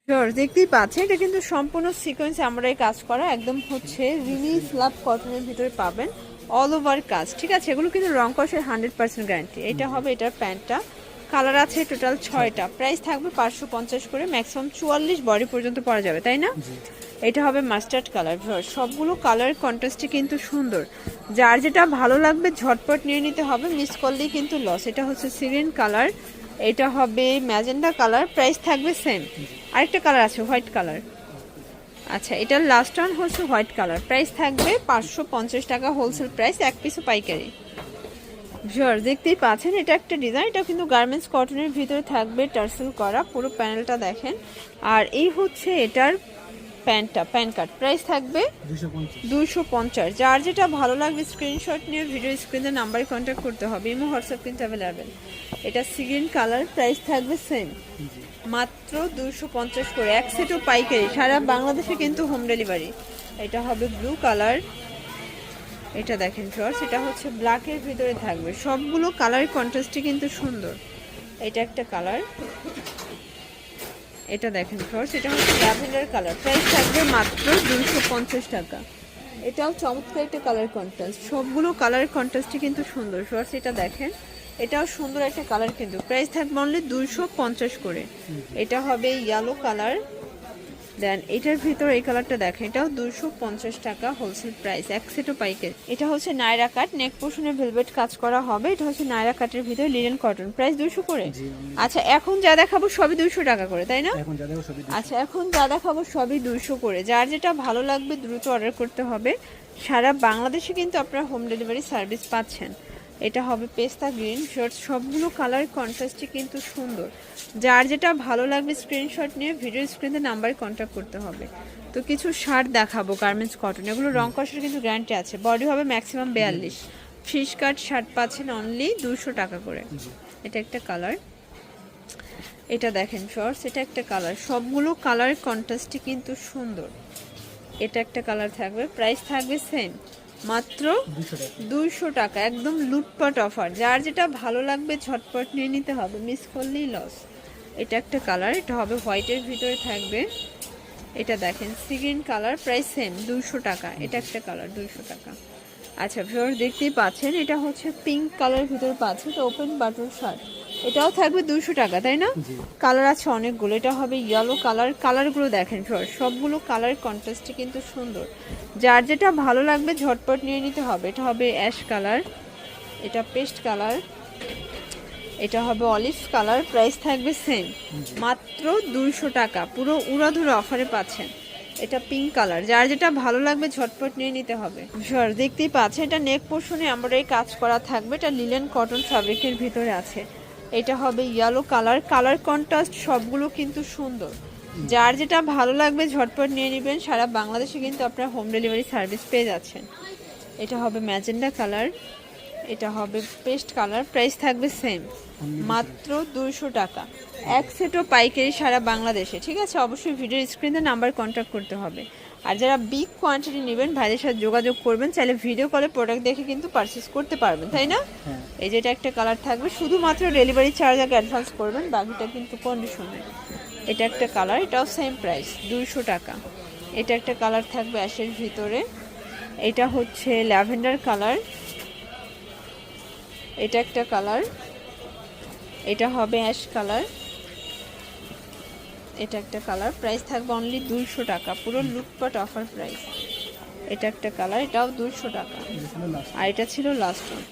দেখতেই পাচ্ছেন এটা কিন্তু সম্পূর্ণ সিকোয়েন্সে আমরা এই কাজ করা একদম হচ্ছে রিমি স্ল্যাব কটনের ভিতরে পাবেন অল ওভার কাজ, ঠিক আছে। এগুলো কিন্তু রং কষের 100% গ্যারান্টি। এটা হবে এটার প্যান্টটা, কালার আছে টোটাল 6টা, প্রাইস থাকবে 550 করে, ম্যাক্সিমাম 44 বডি পর্যন্ত পরা যাবে, তাই না? এটা হবে মাস্টার্ড কালার। সবগুলো কালার কন্ট্রাস্টে কিন্তু সুন্দর, যার যেটা ভালো লাগবে ঝটপট নিয়ে নিতে হবে, মিস করলেই কিন্তু লস। এটা হচ্ছে সিরিন কালার, এটা হবে ম্যাজেন্ডা কালার, প্রাইস থাকবে সেম। আরেকটা কালার আছে হোয়াইট কালার, আচ্ছা এটার লাস্ট ওয়ান হচ্ছে হোয়াইট কালার, প্রাইস থাকবে 550 টাকা হোলসেল প্রাইস, এক পিসও পাইকারি। দেখতেই পাচ্ছেন এটা একটা ডিজাইন, এটা কিন্তু গার্মেন্টস কটনের ভিতরে থাকবে টার্সেল করা, পুরো প্যানেলটা দেখেন। আর এই হচ্ছে এটার প্যান্টটা, প্যান কার্ড, প্রাইস থাকবে 250। যার যেটা ভালো লাগবে স্ক্রিনশট নিয়ে ভিডিও স্ক্রিনে নাম্বারে কন্ট্যাক্ট করতে হবে, ইমো হোয়াটসঅ্যাপ কিন্তু অ্যাভেলেবেল। এটা সিগ্রিন কালার, প্রাইস থাকবে সেম, মাত্র 250 করে, এক সেটও পাইকারি, সারা বাংলাদেশে কিন্তু হোম ডেলিভারি। এটা হবে ব্লু কালার, এটা দেখেন শর্টস, এটা হচ্ছে ব্ল্যাকের ভিতরে থাকবে, সবগুলো কালার কন্ট্রাস্টে কিন্তু সুন্দর। এটা একটা কালার, এটা দেখেন শর্টস, এটা হচ্ছে ল্যাভেন্ডার কালার, প্রাইস থাকবে মাত্র 250 টাকা। এটাও চমৎকার একটা কালার কন্ট্রাস্ট, সবগুলো কালার কন্ট্রাস্টে কিন্তু সুন্দর। শর্টস এটা দেখেন, এটাও সুন্দর একটা কালার, কিন্তু প্রাইস থাকবে অনলি 250 করে। এটা হবে ইয়েলো কালার, দেন এটার ভিতর এই কালারটা দেখেন, এটাও 250 টাকা হোলসেল প্রাইস, এক সেটও পাইকারি। এটা হচ্ছে নায়রা কাট, নেক পোর্শনে ভেলভেট কাজ করা হবে, এটা হচ্ছে নায়রা কাটের ভিতরে লিনেন কটন, প্রাইস 200 করে। আচ্ছা এখন যা দেখাবো সবই 200 টাকা করে, তাই না? আচ্ছা এখন যা দেখাবো সবই 200 করে, যার যেটা ভালো লাগবে দ্রুত অর্ডার করতে হবে। সারা বাংলাদেশে কিন্তু আপনারা হোম ডেলিভারি সার্ভিস পাচ্ছেন। এটা হবে পেস্তা গ্রিন শর্টস, সবগুলো কালার কন্ট্রাস্টে কিন্তু সুন্দর, যার যেটা ভালো লাগবে স্ক্রিনশট নিয়ে ভিডিও স্ক্রিনে নাম্বারে কন্ট্যাক্ট করতে হবে। তো কিছু শার্ট দেখাবো গার্মেন্টস কটন, এগুলো রং কষার কিন্তু গ্যারান্টি আছে, বডি হবে ম্যাক্সিমাম 42, ফিশ কাট শার্ট পাচ্ছেন অনলি 200 টাকা করে। এটা একটা কালার, এটা দেখেন শর্টস, এটা একটা কালার, সবগুলো কালার কন্ট্রাস্টে কিন্তু সুন্দর। এটা একটা কালার থাকবে, প্রাইস থাকবে সেম, মাত্র 200 টাকা, একদম লুটপাট অফার, যার যেটা ভালো লাগবে ঝটপট নিয়ে নিতে হবে, মিস করলেই লস। এটা একটা কালার, এটা হবে হোয়াইটের ভিতরে থাকবে, এটা দেখেন sea green colour, price same 200 টাকা। এটা একটা কালার 200 টাকা। আচ্ছা ভিউয়ার দেখতেই পাচ্ছেন, এটা হচ্ছে পিঙ্ক কালার ভিতরে পাচ্ছেন, তো ওপেন বাটন শার্ট, এটাও থাকবে 200 টাকা, তাই না? কালার আছে অনেকগুলো, এটা হবে ইয়েলো কালার, কালারগুলো দেখেন সবগুলো কালার কন্ট্রাস্টে কিন্তু সুন্দর, যার যেটা ভালো লাগবে ঝটপট নিয়ে নিতে হবে। এটা হবে অ্যাশ কালার, এটা পেস্ট কালার, এটা হবে অলিভ কালার, প্রাইস থাকবে সেম, মাত্র 200 টাকা, পুরো উড়াধুরা অফারে পাচ্ছেন। এটা পিঙ্ক কালার, যার যেটা ভালো লাগবে ঝটপট নিয়ে নিতে হবে। দেখতেই পাচ্ছেন এটা নেক পোর্শনে আমরা এই কাজ করা থাকবে, এটা লিনেন কটন ফ্যাব্রিকের ভিতরে আছে। এটা হবে ইয়েলো কালার, কালার কন্ট্রাস্ট সবগুলো কিন্তু সুন্দর, যার যেটা ভালো লাগবে ঝটপট নিয়ে নেবেন, সারা বাংলাদেশে কিন্তু আপনারা হোম ডেলিভারি সার্ভিস পেয়ে যাচ্ছেন। এটা হবে ম্যাজেন্ডা কালার, এটা হবে পেস্ট কালার, প্রাইস থাকবে সেম, মাত্র 200 টাকা, এক সেটও পাইকারি সারা বাংলাদেশে, ঠিক আছে? অবশ্যই ভিডিওর স্ক্রিনে নাম্বার কন্ট্যাক্ট করতে হবে। আর যারা বিগ কোয়ান্টিটি নেবেন ভাইদের সাথে যোগাযোগ করবেন, চাইলে ভিডিও কলে প্রোডাক্ট দেখে কিন্তু পারচেস করতে পারবেন, তাই না? এই যেটা একটা কালার থাকবে, শুধুমাত্র ডেলিভারি চার্জ আগে অ্যাডভান্স করবেন, বাকিটা কিন্তু কন্ডিশনে। এটা একটা কালার, এটাও সেম প্রাইস 200 টাকা। এটা একটা কালার থাকবে অ্যাশের ভিতরে, এটা হচ্ছে ল্যাভেন্ডার কালার, এটা একটা কালার, এটা হবে অ্যাশ কালার, এটা একটা কালার, প্রাইস থাকবে অনলি 200 টাকা, পুরো লুটপাট অফার প্রাইস। এটা একটা কালার, এটাও 200 টাকা, আর এটা ছিল লাস্ট ওয়ান।